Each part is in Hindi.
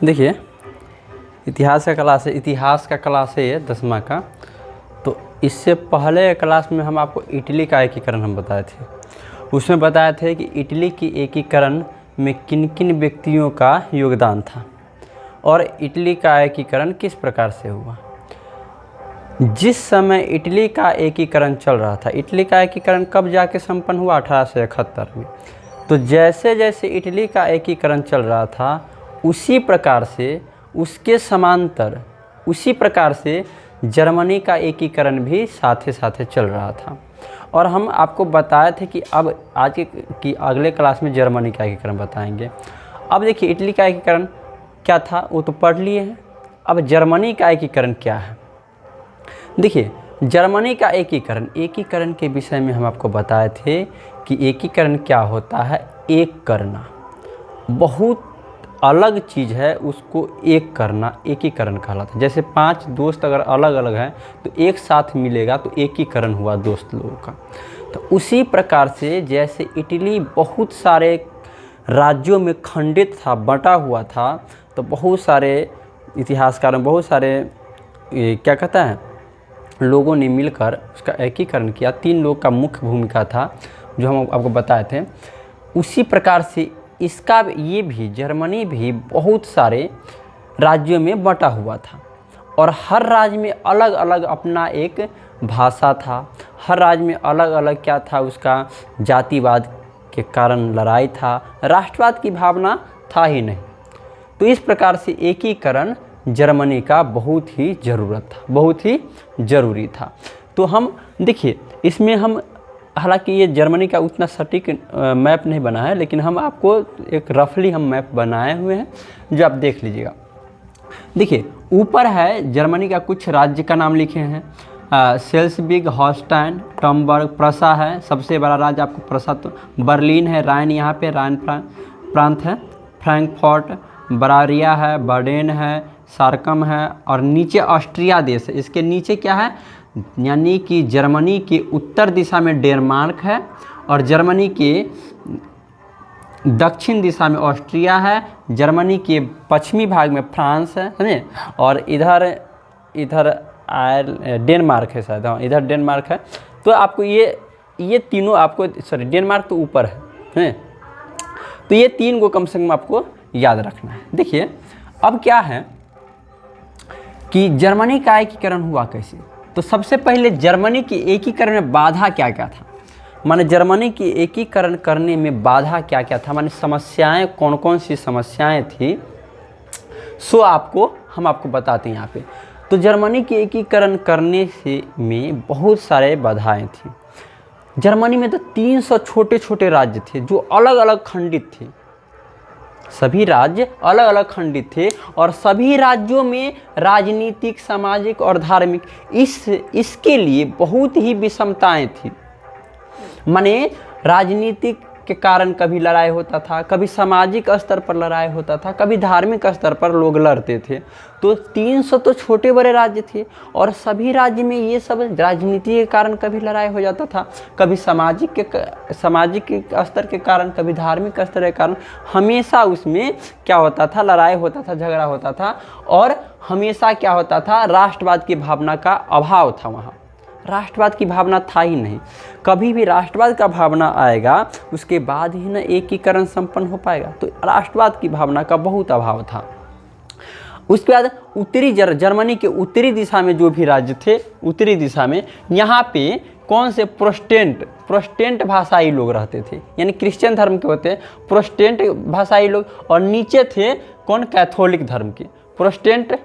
देखिए, इतिहास का क्लास है ये 10वां का। तो इससे पहले क्लास में हम आपको इटली का एकीकरण हम बताए थे। उसमें बताए थे कि इटली की एकीकरण में किन किन व्यक्तियों का योगदान था और इटली का एकीकरण किस प्रकार से हुआ। जिस समय इटली का एकीकरण चल रहा था, इटली का एकीकरण कब जाके संपन्न हुआ? 1871 में। तो जैसे जैसे इटली का एकीकरण चल रहा था उसी प्रकार से, उसके समांतर उसी प्रकार से जर्मनी का एकीकरण भी साथ साथ चल रहा था। और हम आपको बताए थे कि अब आज की अगले क्लास में जर्मनी का एकीकरण बताएंगे। अब देखिए, इटली का एकीकरण क्या था वो तो पढ़ लिए हैं। अब जर्मनी का एकीकरण क्या है? देखिए, जर्मनी का एकीकरण के विषय में हम आपको बताए थे कि एकीकरण क्या होता है। एक करना बहुत अलग चीज़ है, उसको एक करना एकीकरण कहलाता है। जैसे 5 दोस्त अगर अलग अलग हैं तो एक साथ मिलेगा तो एकीकरण हुआ दोस्त लोगों का। तो उसी प्रकार से जैसे इटली बहुत सारे राज्यों में खंडित था, बटा हुआ था, तो बहुत सारे इतिहासकारों, बहुत सारे क्या कहता है, लोगों ने मिलकर उसका एकीकरण किया। 3 लोग का मुख्य भूमिका था जो हम आपको बताए थे। उसी प्रकार से इसका ये भी, जर्मनी भी बहुत सारे राज्यों में बटा हुआ था और हर राज्य में अलग अलग अपना एक भाषा था। हर राज्य में अलग अलग क्या था, उसका जातिवाद के कारण लड़ाई था, राष्ट्रवाद की भावना था ही नहीं। तो इस प्रकार से एकीकरण जर्मनी का बहुत ही ज़रूरत था, बहुत ही ज़रूरी था। तो हम देखिए, इसमें हम, हालांकि ये जर्मनी का उतना सटीक मैप नहीं बना है, लेकिन हम आपको एक रफली हम मैप बनाए हुए हैं जो आप देख लीजिएगा। देखिए, ऊपर है जर्मनी का कुछ राज्य का नाम लिखे हैं। सेल्सबिग, हॉलस्टाइन, टम्बर्ग, प्रसा है सबसे बड़ा राज्य आपको प्रसा। तो बर्लिन है, राइन यहाँ पे राइन प्रांत है, फ्रैंकफर्ट, बरारिया है, बर्डेन है, सार्कम है और नीचे ऑस्ट्रिया देश है। इसके नीचे क्या है, यानी कि जर्मनी के उत्तर दिशा में डेनमार्क है और जर्मनी के दक्षिण दिशा में ऑस्ट्रिया है, जर्मनी के पश्चिमी भाग में फ्रांस है, समझे, और इधर डेनमार्क है शायद, हाँ इधर डेनमार्क है। तो आपको ये तीनों आपको, सॉरी डेनमार्क तो ऊपर है, तो ये 3 को कम से कम आपको याद रखना है। देखिए, अब क्या है कि जर्मनी का एकीकरण हुआ कैसे। तो सबसे पहले जर्मनी के एकीकरण में बाधा क्या क्या था, माने जर्मनी की एकीकरण करने में बाधा क्या क्या था, माने समस्याएं कौन कौन सी समस्याएं थी, सो हम आपको बताते हैं यहाँ पे। तो जर्मनी के एकीकरण करने से में बहुत सारे बाधाएं थी। जर्मनी में तो 300 छोटे छोटे राज्य थे जो अलग अलग खंडित थे। सभी राज्य अलग अलग खंडित थे और सभी राज्यों में राजनीतिक, सामाजिक और धार्मिक इसके लिए बहुत ही विषमताएं थी। माने राजनीतिक के कारण कभी लड़ाई होता था, कभी सामाजिक स्तर पर लड़ाई होता था, कभी धार्मिक स्तर पर लोग लड़ते थे। तो 300 तो छोटे बड़े राज्य थे और सभी राज्य में ये सब राजनीति के कारण कभी लड़ाई हो जाता था, कभी सामाजिक स्तर के कारण, कभी धार्मिक स्तर के कारण। हमेशा उसमें क्या होता था, लड़ाई होता था, झगड़ा होता था और हमेशा क्या होता था, राष्ट्रवाद की भावना का अभाव था। वहाँ राष्ट्रवाद की भावना था ही नहीं। कभी भी राष्ट्रवाद का भावना आएगा उसके बाद ही ना एकीकरण संपन्न हो पाएगा। तो राष्ट्रवाद की भावना का बहुत अभाव था। उसके बाद उत्तरी जर्मनी के उत्तरी दिशा में जो भी राज्य थे, उत्तरी दिशा में यहाँ पे कौन से प्रोटेस्टेंट भाषाई लोग रहते थे, यानी क्रिश्चियन धर्म के होते हैं प्रोटेस्टेंट भाषाई लोग, और नीचे थे कौन, कैथोलिक धर्म के प्रोटेस्टेंट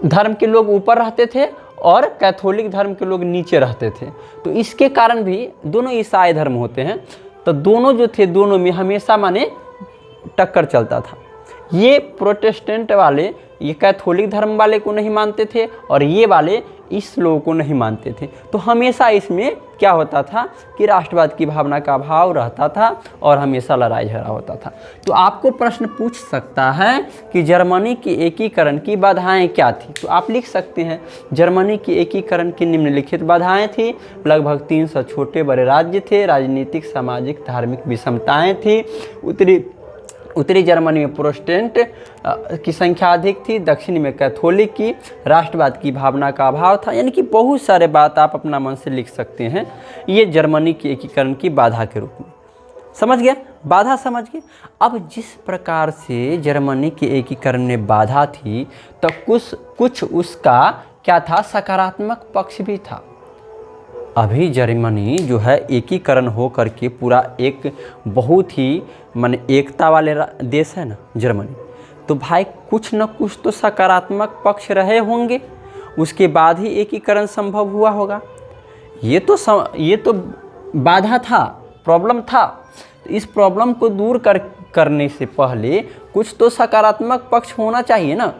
धर्म के लोग ऊपर रहते थे और कैथोलिक धर्म के लोग नीचे रहते थे। तो इसके कारण भी, दोनों ईसाई धर्म होते हैं, तो दोनों जो थे, दोनों में हमेशा माने टक्कर चलता था। ये प्रोटेस्टेंट वाले ये कैथोलिक धर्म वाले को नहीं मानते थे और ये वाले इस लोगों को नहीं मानते थे। तो हमेशा इसमें क्या होता था कि राष्ट्रवाद की भावना का अभाव रहता था और हमेशा लड़ाई झगड़ा होता था। तो आपको प्रश्न पूछ सकता है कि जर्मनी की एकीकरण की बाधाएं क्या थी, तो आप लिख सकते हैं जर्मनी की एकीकरण की निम्नलिखित बाधाएं थी। लगभग 300 छोटे बड़े राज्य थे, राजनीतिक सामाजिक धार्मिक विषमताएं थी, उत्तरी जर्मनी में प्रोटेस्टेंट की संख्या अधिक थी, दक्षिण में कैथोलिक की, राष्ट्रवाद की भावना का अभाव था। यानी कि बहुत सारे बात आप अपना मन से लिख सकते हैं, ये जर्मनी के एकीकरण की बाधा के रूप में। समझ गया, बाधा समझ गए। अब जिस प्रकार से जर्मनी के एकीकरण में बाधा थी तो कुछ उसका क्या था, सकारात्मक पक्ष भी था। अभी जर्मनी जो है एकीकरण हो करके पूरा एक बहुत ही माने एकता वाले देश है ना जर्मनी, तो भाई कुछ न कुछ तो सकारात्मक पक्ष रहे होंगे, उसके बाद ही एकीकरण संभव हुआ होगा। ये तो बाधा था, प्रॉब्लम था। तो इस प्रॉब्लम को दूर करने से पहले कुछ तो सकारात्मक पक्ष होना चाहिए ना,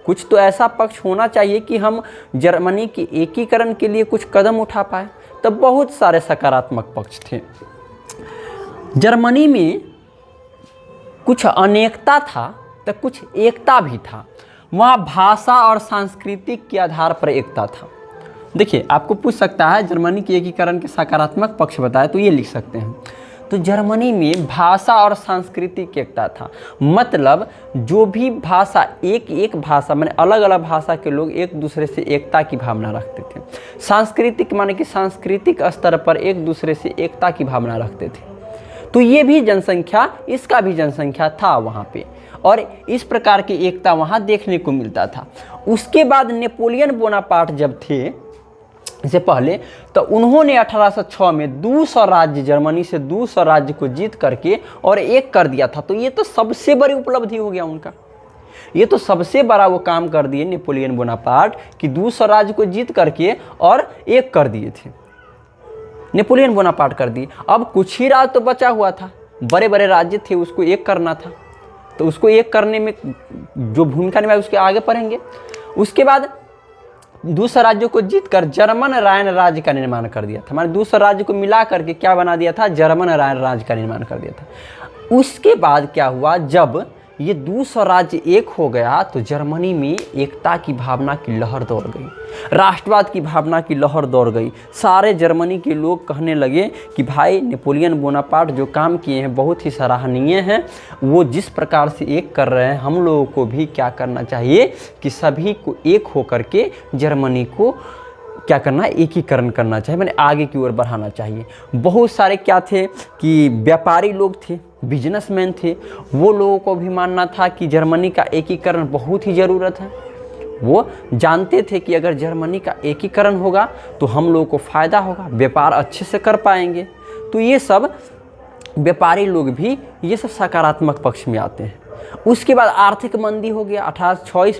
कुछ तो ऐसा पक्ष होना चाहिए कि हम जर्मनी के एकीकरण के लिए कुछ कदम उठा पाए। तब बहुत सारे सकारात्मक पक्ष थे। जर्मनी में कुछ अनेकता था तो कुछ एकता भी था। वहाँ भाषा और सांस्कृतिक के आधार पर एकता था। देखिए, आपको पूछ सकता है जर्मनी के एकीकरण के सकारात्मक पक्ष बताए, तो ये लिख सकते हैं। तो जर्मनी में भाषा और सांस्कृतिक एकता था, मतलब जो भी भाषा एक भाषा माने अलग अलग भाषा के लोग एक दूसरे से एकता की भावना रखते थे। सांस्कृतिक माने कि सांस्कृतिक स्तर पर एक दूसरे से एकता की भावना रखते थे। तो ये भी जनसंख्या, इसका भी जनसंख्या था वहाँ पे, और इस प्रकार की एकता वहाँ देखने को मिलता था। उसके बाद नेपोलियन बोनापार्ट जब थे, इससे पहले, तो उन्होंने 1806 में 200 राज्य, जर्मनी से 200 राज्य को जीत करके और एक कर दिया था। तो ये तो सबसे बड़ी उपलब्धि हो गया उनका, ये तो सबसे बड़ा वो काम कर दिए नेपोलियन बोनापार्ट कि 200 राज्य को जीत करके और एक कर दिए थे, नेपोलियन बोनापार्ट कर दिए। अब कुछ ही राज्य तो बचा हुआ था, बड़े बड़े राज्य थे, उसको एक करना था। तो उसको एक करने में जो भूमिका निभाई उसके आगे पढ़ेंगे। उसके बाद 200 राज्यों को जीतकर जर्मन रायन राज्य का निर्माण कर दिया था। हमारे 200 राज्य को मिला करके क्या बना दिया था, जर्मन रायन राज्य का निर्माण कर दिया था। उसके बाद क्या हुआ, जब ये 200 राज्य एक हो गया तो जर्मनी में एकता की भावना की लहर दौड़ गई, राष्ट्रवाद की भावना की लहर दौड़ गई। सारे जर्मनी के लोग कहने लगे कि भाई नेपोलियन बोनापार्ट जो काम किए हैं बहुत ही सराहनीय हैं, वो जिस प्रकार से एक कर रहे हैं, हम लोगों को भी क्या करना चाहिए कि सभी को एक हो करके जर्मनी को क्या करना, एकीकरण करना चाहिए, मैंने आगे की ओर बढ़ाना चाहिए। बहुत सारे क्या थे कि व्यापारी लोग थे, बिजनेसमैन थे, वो लोगों को भी मानना था कि जर्मनी का एकीकरण बहुत ही ज़रूरत है। वो जानते थे कि अगर जर्मनी का एकीकरण होगा तो हम लोगों को फ़ायदा होगा, व्यापार अच्छे से कर पाएंगे। तो ये सब व्यापारी लोग भी ये सब सकारात्मक पक्ष में आते हैं। उसके बाद आर्थिक मंदी हो गया, 1826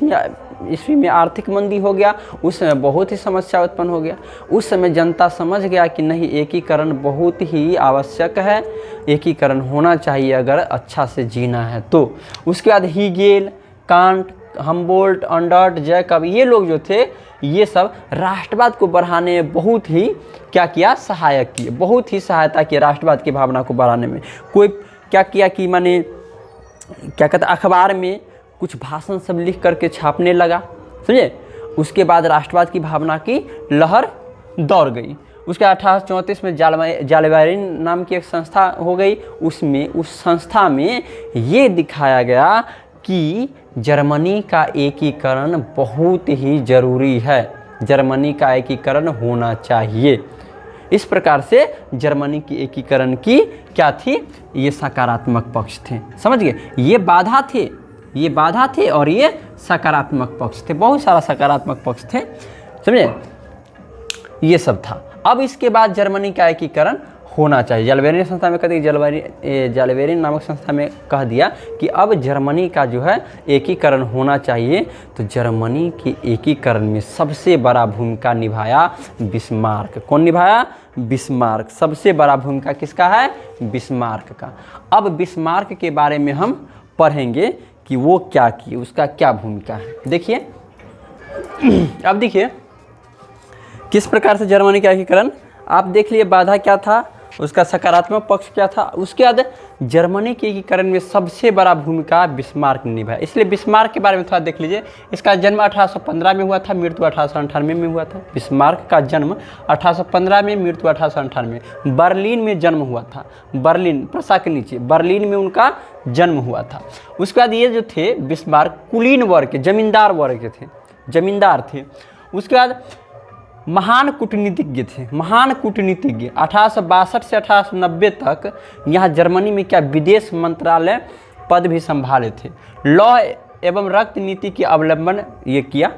ईस्वी में आर्थिक मंदी हो गया। उस समय बहुत ही समस्या उत्पन्न हो गया। उस समय जनता समझ गया कि नहीं, एकीकरण बहुत ही आवश्यक है, एकीकरण होना चाहिए अगर अच्छा से जीना है तो। उसके बाद हीगेल, कांट, हम्बोल्ट, अंडर्ट, जैकब, ये लोग जो थे ये सब राष्ट्रवाद को बढ़ाने में बहुत ही क्या किया, सहायक किए, बहुत ही सहायता की राष्ट्रवाद की भावना को बढ़ाने में। कोई क्या किया कि माने क्या कहते, अखबार में कुछ भाषण सब लिख करके छापने लगा, समझे। उसके बाद राष्ट्रवाद की भावना की लहर दौड़ गई। उसके 1834 में जालवायरिन नाम की एक संस्था हो गई। उस संस्था में ये दिखाया गया कि जर्मनी का एकीकरण बहुत ही ज़रूरी है, जर्मनी का एकीकरण होना चाहिए। इस प्रकार से जर्मनी की एकीकरण की क्या थी, ये सकारात्मक पक्ष थे। समझ गए, ये बाधा थे और ये सकारात्मक पक्ष थे। बहुत सारा सकारात्मक पक्ष थे, समझे, ये सब था। अब इसके बाद जर्मनी का एकीकरण होना चाहिए। जालवेरिन संस्था में कहते जालवेरिन नामक संस्था में कह दिया कि अब जर्मनी का जो है एकीकरण होना चाहिए। तो जर्मनी के एकीकरण में सबसे बड़ा भूमिका निभाया बिस्मार्क। कौन निभाया, बिस्मार्क। सबसे बड़ा भूमिका किसका है, बिस्मार्क का। अब बिस्मार्क के बारे में हम पढ़ेंगे कि वो क्या किए, उसका क्या भूमिका है। देखिए, अब देखिए किस प्रकार से जर्मनी का एकीकरण आप देख लिए बाधा क्या था, उसका सकारात्मक पक्ष क्या था। उसके बाद जर्मनी के एकीकरण में सबसे बड़ा भूमिका बिस्मार्क ने निभाया। इसलिए बिस्मार्क के बारे में थोड़ा देख लीजिए। इसका जन्म 1815 में हुआ था, मृत्यु 1898 में हुआ था। बिस्मार्क का जन्म 1815 में, मृत्यु 1898 में। बर्लिन में जन्म हुआ था, बर्लिन प्रसा के नीचे बर्लिन में उनका जन्म हुआ था। उसके बाद ये जो थे बिस्मार्क कुलीन वर्ग के, जमींदार वर्ग के थे, जमींदार थे। उसके बाद महान कूटनीतिज्ञ थे, महान कूटनीतिज्ञ। 1862 से 1890 तक यहाँ जर्मनी में क्या विदेश मंत्रालय पद भी संभाले थे। लौ एवं रक्त नीति के अवलंबन ये किया,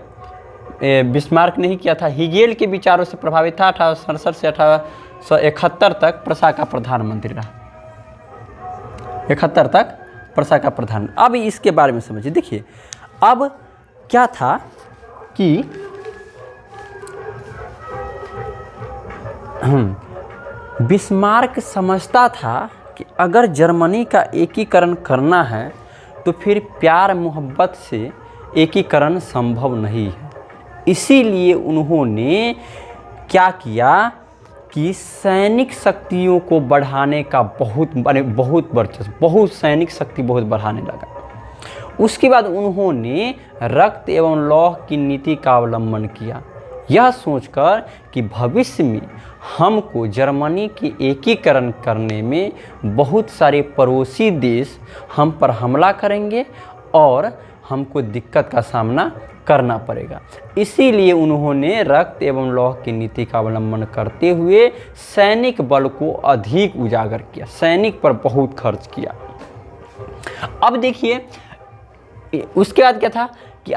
बिस्मार्क ने ही किया था। हिगेल के विचारों से प्रभावित था। 1867 से 1871 तक प्रसा का प्रधानमंत्री रहा, 71 तक प्रसा का प्रधान। अब इसके बारे में समझिए। देखिए अब क्या था कि बिस्मार्क समझता था कि अगर जर्मनी का एकीकरण करना है तो फिर प्यार मोहब्बत से एकीकरण संभव नहीं है। इसीलिए उन्होंने क्या किया कि सैनिक शक्तियों को बढ़ाने का बहुत वर्चस्व, बहुत सैनिक शक्ति बहुत बढ़ाने लगा। उसके बाद उन्होंने रक्त एवं लौह की नीति का अवलंबन किया, यह सोचकर कि भविष्य में हमको जर्मनी के एकीकरण करने में बहुत सारे पड़ोसी देश हम पर हमला करेंगे और हमको दिक्कत का सामना करना पड़ेगा। इसीलिए उन्होंने रक्त एवं लौह की नीति का अवलंबन करते हुए सैनिक बल को अधिक उजागर किया, सैनिक पर बहुत खर्च किया। अब देखिए उसके बाद क्या था कि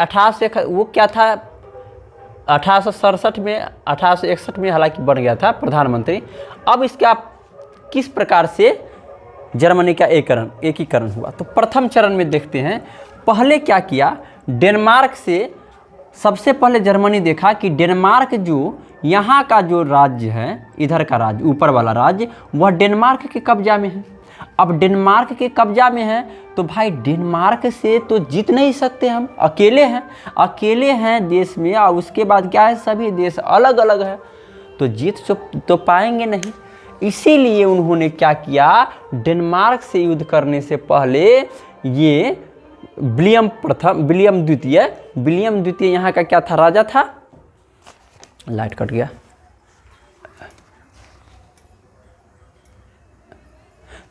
1867 में 1861 में हालांकि बन गया था प्रधानमंत्री। अब इसका किस प्रकार से जर्मनी का एकीकरण हुआ, तो प्रथम चरण में देखते हैं। पहले क्या किया, डेनमार्क से सबसे पहले जर्मनी देखा कि डेनमार्क जो यहाँ का जो राज्य है, इधर का राज्य, ऊपर वाला राज्य, वह डेनमार्क के कब्जा में है। अब डेनमार्क के कब्जा में है तो भाई डेनमार्क से तो जीत नहीं सकते, हम अकेले हैं देश में, और उसके बाद क्या है सभी देश अलग अलग है, तो जीत तो पाएंगे नहीं। इसीलिए उन्होंने क्या किया, डेनमार्क से युद्ध करने से पहले ये विलियम द्वितीय यहाँ का क्या था, राजा था। लाइट कट गया।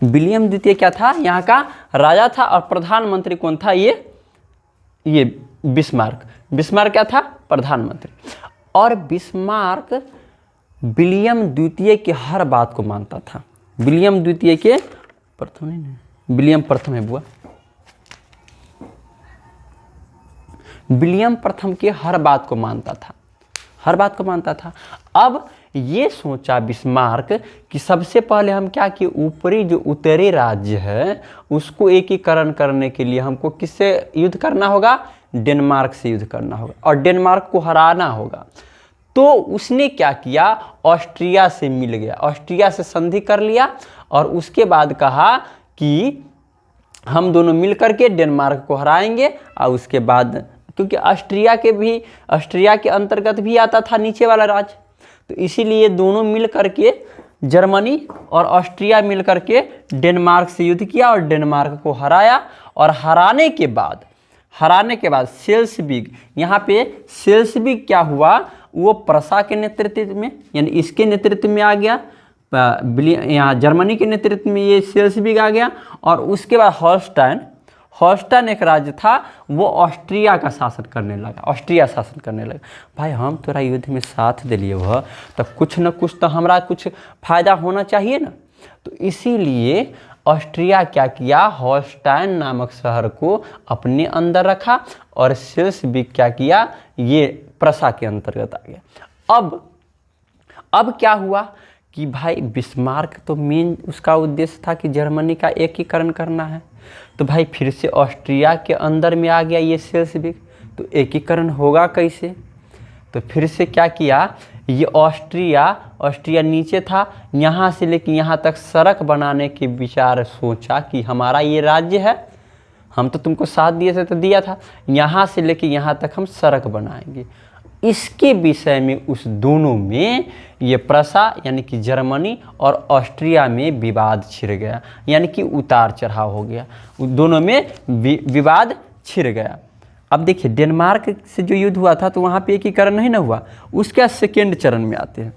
विलियम द्वितीय क्या था, यहाँ का राजा था, और प्रधानमंत्री कौन था, ये बिस्मार्क क्या था, प्रधानमंत्री। और बिस्मार्क विलियम द्वितीय के हर बात को मानता था। विलियम द्वितीय के प्रथम नहीं, विलियम प्रथम है बुआ, विलियम प्रथम के हर बात को मानता था। अब ये सोचा बिस्मार्क कि सबसे पहले हम क्या कि ऊपरी जो उत्तरी राज्य है उसको एकीकरण करने के लिए हमको किससे युद्ध करना होगा, डेनमार्क से युद्ध करना होगा, और डेनमार्क को हराना होगा। तो उसने क्या किया, ऑस्ट्रिया से मिल गया, ऑस्ट्रिया से संधि कर लिया, और उसके बाद कहा कि हम दोनों मिल करके डेनमार्क को हराएंगे। और उसके बाद क्योंकि ऑस्ट्रिया के अंतर्गत भी आता था नीचे वाला राज्य, तो इसीलिए दोनों मिल करके, जर्मनी और ऑस्ट्रिया मिल करके डेनमार्क से युद्ध किया और डेनमार्क को हराया। और हराने के बाद सेल्सबिग, यहाँ पे सेल्सबिग क्या हुआ, वो प्रसा के नेतृत्व में, यानी इसके नेतृत्व में आ गया, यहाँ जर्मनी के नेतृत्व में ये सेल्सबिग आ गया। और उसके बाद हॉलस्टाइन एक राज्य था, वो ऑस्ट्रिया शासन करने लगा। भाई हम तोरा युद्ध में साथ दिलिए वह, तो कुछ न कुछ तो हमारा कुछ फायदा होना चाहिए ना। तो इसीलिए ऑस्ट्रिया क्या किया, हॉलस्टाइन नामक शहर को अपने अंदर रखा, और सेल्सबिग क्या किया, ये प्रसा के अंतर्गत आ गया। अब क्या हुआ कि भाई बिस्मार्क तो मेन उसका उद्देश्य था कि जर्मनी का एकीकरण करना है, तो भाई फिर से ऑस्ट्रिया के अंदर में आ गया ये सेल्सबिग, तो एकीकरण होगा कैसे। तो फिर से क्या किया, ये ऑस्ट्रिया नीचे था, यहाँ से लेकर यहाँ तक सड़क बनाने के विचार सोचा कि हमारा ये राज्य है, हम तो तुमको साथ दिए थे तो दिया था, यहाँ से लेकर यहाँ तक हम सड़क बनाएंगे। इसके विषय में उस दोनों में ये प्रसा यानी कि जर्मनी और ऑस्ट्रिया में विवाद छिड़ गया, यानी कि उतार चढ़ाव हो गया, दोनों में विवाद छिड़ गया। अब देखिए डेनमार्क से जो युद्ध हुआ था तो वहाँ पे एकीकरण नहीं ना हुआ, उसके सेकेंड चरण में आते हैं,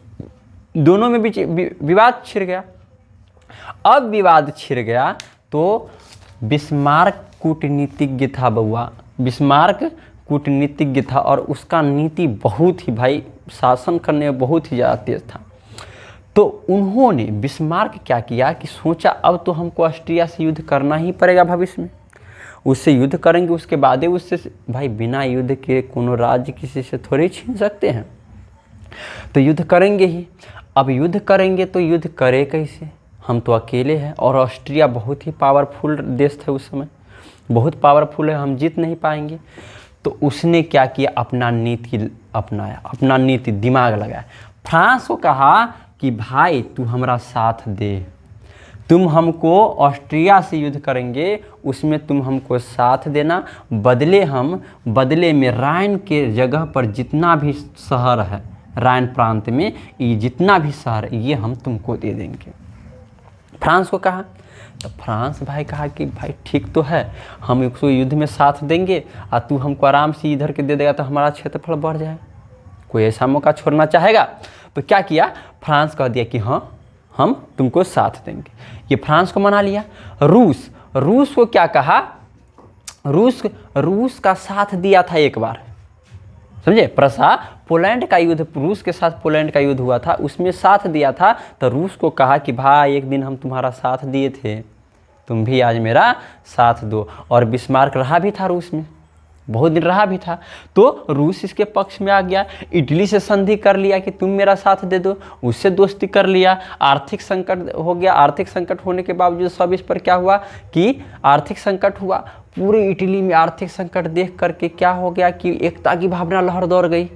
दोनों में बीच विवाद छिड़ गया। अब विवाद छिड़ गया तो बिस्मार्क कूटनीतिज्ञ था बउआ, बिस्मार्क कूटनीतिज्ञ था और उसका नीति बहुत ही भाई शासन करने में बहुत ही ज़्यादा तेज था। तो उन्होंने बिस्मार्क क्या किया कि सोचा अब तो हमको ऑस्ट्रिया से युद्ध करना ही पड़ेगा भविष्य में, उससे युद्ध करेंगे उसके बाद ही उससे, भाई बिना युद्ध के कोनो राज्य किसी से थोड़ी छीन सकते हैं, तो युद्ध करेंगे ही। अब युद्ध करेंगे तो युद्ध करे कैसे, हम तो अकेले हैं और ऑस्ट्रिया बहुत ही पावरफुल देश था उस समय, बहुत पावरफुल है, हम जीत नहीं पाएंगे। तो उसने क्या किया, अपना नीति अपनाया, अपना नीति दिमाग लगाया। फ्रांस को कहा कि भाई तू हमारा साथ दे, तुम हमको ऑस्ट्रिया से युद्ध करेंगे उसमें तुम हमको साथ देना, बदले में राइन के जगह पर जितना भी शहर है, राइन प्रांत में ये जितना भी शहर ये हम तुमको दे देंगे, फ्रांस को कहा। तो फ्रांस भाई कहा कि भाई ठीक तो है, हम इसको युद्ध में साथ देंगे और तू हमको आराम से इधर के दे देगा तो हमारा क्षेत्रफल बढ़ जाए, कोई ऐसा मौका छोड़ना चाहेगा। तो क्या किया, फ्रांस कह दिया कि हाँ हम तुमको साथ देंगे, ये फ्रांस को मना लिया। रूस को क्या कहा, रूस का साथ दिया था एक बार, समझे, प्रसा पोलैंड का युद्ध, रूस के साथ पोलैंड का युद्ध हुआ था उसमें साथ दिया था। तो रूस को कहा कि भाई एक दिन हम तुम्हारा साथ दिए थे, तुम भी आज मेरा साथ दो। और बिस्मार्क रहा भी था रूस में, बहुत दिन रहा भी था, तो रूस इसके पक्ष में आ गया, इटली से संधि कर लिया कि तुम मेरा साथ दे दो, उससे दोस्ती कर लिया। आर्थिक संकट हो गया, आर्थिक संकट होने के बावजूद सब इस पर क्या हुआ कि आर्थिक संकट हुआ, पूरे इटली में आर्थिक संकट देख करके क्या हो गया कि एकता की भावना लहर दौड़ गई,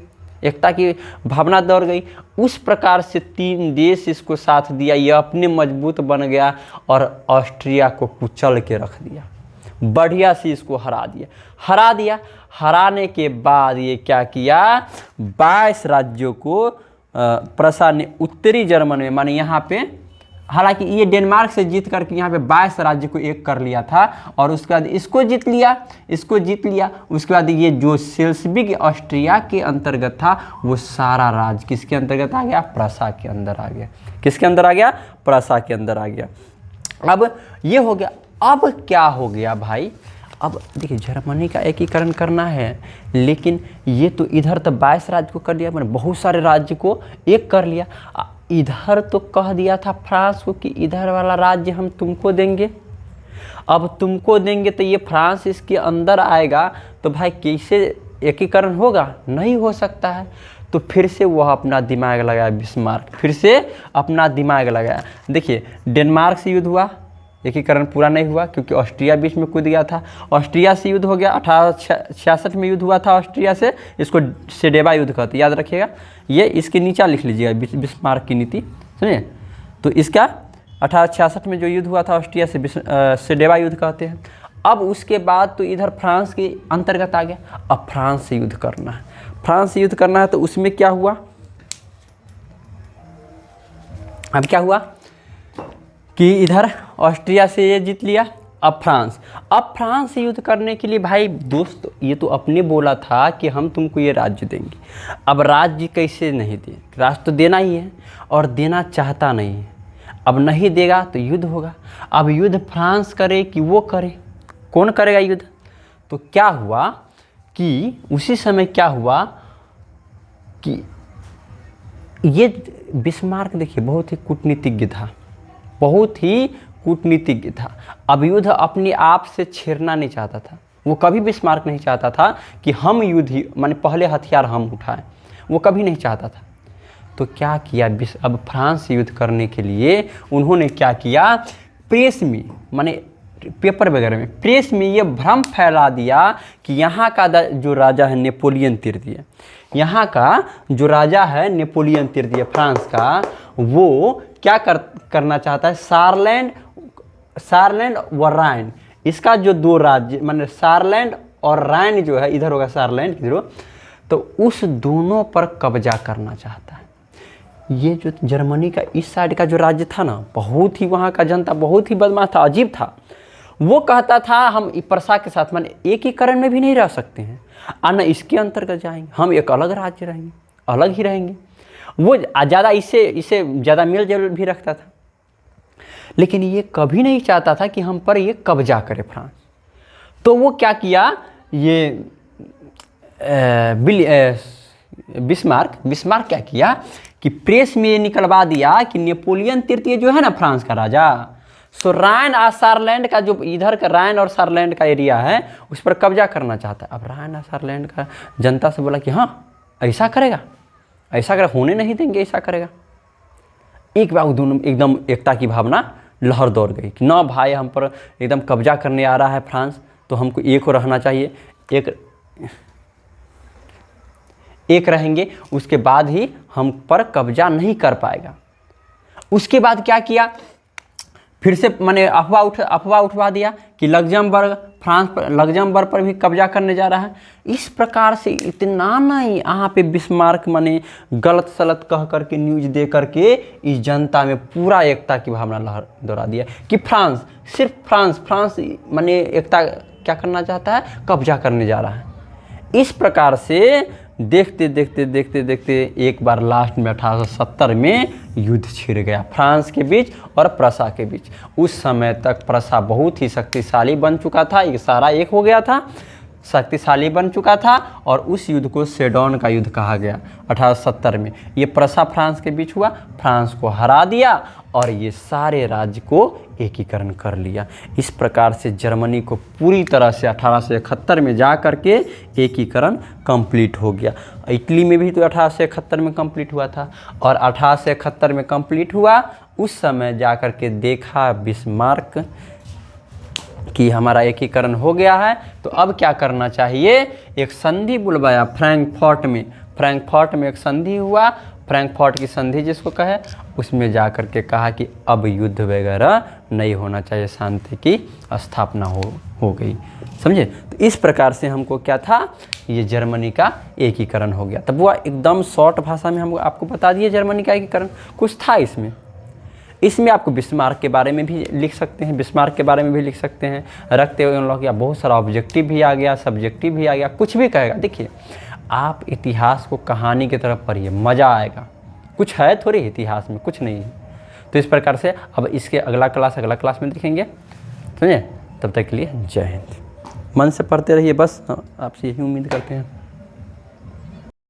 एकता की भावना दौड़ गई। उस प्रकार से 3 देश इसको साथ दिया, ये अपने मजबूत बन गया और ऑस्ट्रिया को कुचल के रख दिया, बढ़िया से इसको हरा दिया। हराने के बाद ये क्या किया, 22 राज्यों को प्रसा ने उत्तरी जर्मन में, माने यहाँ पे, हालांकि ये डेनमार्क से जीत करके यहाँ पे 22 राज्य को एक कर लिया था और उसके बाद इसको जीत लिया। उसके बाद ये जो शेल्सविग ऑस्ट्रिया के अंतर्गत था वो सारा राज्य किसके अंतर्गत आ गया, प्रसा के अंदर आ गया। किसके अंदर आ गया, प्रसा के अंदर आ गया। अब ये हो गया। अब क्या हो गया भाई, अब देखिए जर्मनी का एकीकरण करना है, लेकिन ये तो इधर तो 22 राज्य को कर दिया, मैंने बहुत सारे राज्य को एक कर लिया। इधर तो कह दिया था फ्रांस को कि इधर वाला राज्य हम तुमको देंगे, अब तुमको देंगे तो ये फ्रांस इसके अंदर आएगा, तो भाई कैसे एकीकरण होगा, नहीं हो सकता है। तो फिर से वह अपना दिमाग लगाया, बिस्मार्क फिर से अपना दिमाग लगाया। देखिए डेनमार्क से युद्ध हुआ, एकीकरण पूरा नहीं हुआ क्योंकि ऑस्ट्रिया बीच में कूद गया था। ऑस्ट्रिया से युद्ध हो गया, 1866 में युद्ध हुआ था ऑस्ट्रिया से, इसको सेडेबा युद्ध कहते, याद रखिएगा, ये इसके नीचे लिख लीजिएगा बिस्मार्क की नीति, सुनिए। तो इसका 1866 में जो युद्ध हुआ था ऑस्ट्रिया से, सेडेबा युद्ध कहते हैं। अब उसके बाद तो इधर फ्रांस के अंतर्गत आ गया, अब फ्रांस से युद्ध करना है, फ्रांस से युद्ध करना है। तो उसमें क्या हुआ, अब क्या हुआ कि इधर ऑस्ट्रिया से ये जीत लिया, अब फ्रांस से युद्ध करने के लिए भाई दोस्त, ये तो अपने बोला था कि हम तुमको ये राज्य देंगे, अब राज्य कैसे नहीं दे, राज्य तो देना ही है और देना चाहता नहीं है, अब नहीं देगा तो युद्ध होगा। अब युद्ध फ्रांस करे कि वो करे, कौन करेगा युद्ध। तो क्या हुआ कि उसी समय क्या हुआ कि ये बिस्मार्क देखिए बहुत ही कूटनीतिज्ञ था, बहुत ही कूटनीतिज्ञ था। अब युद्ध अपने आप से छेड़ना नहीं चाहता था, वो कभी बिस्मार्क नहीं चाहता था कि हम युद्ध ही, माने पहले हथियार हम उठाएं, वो कभी नहीं चाहता था। तो क्या किया, अब फ्रांस से युद्ध करने के लिए उन्होंने क्या किया, प्रेस में, माने पेपर वगैरह में, प्रेस में ये भ्रम फैला दिया कि यहाँ का जो राजा है नेपोलियन तृतीय, यहाँ का जो राजा है नेपोलियन तृतीय फ्रांस का, वो क्या करना चाहता है, सारलैंड व राइन, इसका जो 2 राज्य, माने सारलैंड और राइन जो है, इधर होगा सारलैंड, इधर, तो उस दोनों पर कब्जा करना चाहता है। ये जो जर्मनी का इस साइड का जो राज्य था ना, बहुत ही वहाँ का जनता बहुत ही बदमाश था, अजीब था। वो कहता था हम प्रसा के साथ माने एकीकरण में भी नहीं रह सकते हैं और न इसके अंतर्गत जाएंगे, हम एक अलग राज्य रहेंगे, अलग ही रहेंगे। वो ज़्यादा इससे ज़्यादा मेल जोल भी रखता था, लेकिन ये कभी नहीं चाहता था कि हम पर ये कब्जा करे फ्रांस। तो वो क्या किया, ये बिस्मार्क क्या किया कि प्रेस में ये निकलवा दिया कि नेपोलियन तृतीय जो है ना फ्रांस का राजा, सो राइन और सारलैंड का जो इधर का राइन और सारलैंड का एरिया है उस पर कब्जा करना चाहता है। अब राइन और सारलैंड का जनता से बोला कि हाँ ऐसा करेगा, ऐसा कर होने नहीं देंगे, ऐसा करेगा। एक बार दोनों एकदम एकता की भावना लहर दौड़ गई कि ना भाई हम पर एकदम कब्जा करने आ रहा है फ्रांस, तो हमको एक हो रहना चाहिए, एक रहेंगे, उसके बाद ही हम पर कब्जा नहीं कर पाएगा। उसके बाद क्या किया, फिर से मैंने अफवाह उठवा दिया कि लग्जमबर्ग पर भी कब्जा करने जा रहा है। इस प्रकार से इतना नहीं यहाँ पे बिस्मार्क माने गलत सलत कह करके न्यूज़ दे करके इस जनता में पूरा एकता की भावना लहर दौड़ा दिया कि सिर्फ फ्रांस माने एकता क्या करना चाहता है, कब्जा करने जा रहा है। इस प्रकार से देखते एक बार लास्ट में 1870 में युद्ध छिड़ गया फ्रांस के बीच और प्रसा के बीच। उस समय तक प्रसा बहुत ही शक्तिशाली बन चुका था, ये सारा एक हो गया था, शक्तिशाली बन चुका था, और उस युद्ध को सेडोन का युद्ध कहा गया 1870 में। ये प्रसा फ्रांस के बीच हुआ, फ्रांस को हरा दिया और ये सारे राज्य को एकीकरण कर लिया। इस प्रकार से जर्मनी को पूरी तरह से 1871 में जा कर के एकीकरण कंप्लीट हो गया। इटली में भी तो 1871 में कंप्लीट हुआ था, और 1871 में कंप्लीट हुआ उस समय जा कर के देखा बिस्मार्क कि हमारा एकीकरण हो गया है, तो अब क्या करना चाहिए। एक संधि बुलवाया फ्रैंकफर्ट में एक संधि हुआ, फ्रैंकफर्ट की संधि जिसको कहे, उसमें जा कर के कहा कि अब युद्ध वगैरह नहीं होना चाहिए, शांति की स्थापना हो गई। समझे। तो इस प्रकार से हमको क्या था, ये जर्मनी का एकीकरण हो गया। तब वो एकदम शॉर्ट भाषा में हम आपको बता दिए जर्मनी का एकीकरण। कुछ था इसमें आपको बिस्मार्क के बारे में भी लिख सकते हैं, रखते हुए उन लोग या बहुत सारा ऑब्जेक्टिव भी आ गया, सब्जेक्टिव भी आ गया, कुछ भी कहेगा। देखिए आप इतिहास को कहानी की तरफ पढ़िए, मज़ा आएगा। कुछ है थोड़ी इतिहास में, कुछ नहीं है। तो इस प्रकार से अब इसके अगला क्लास में देखेंगे। समझे। तब तक के लिए जय हिंद। मन से पढ़ते रहिए बस, आपसे यही उम्मीद करते हैं।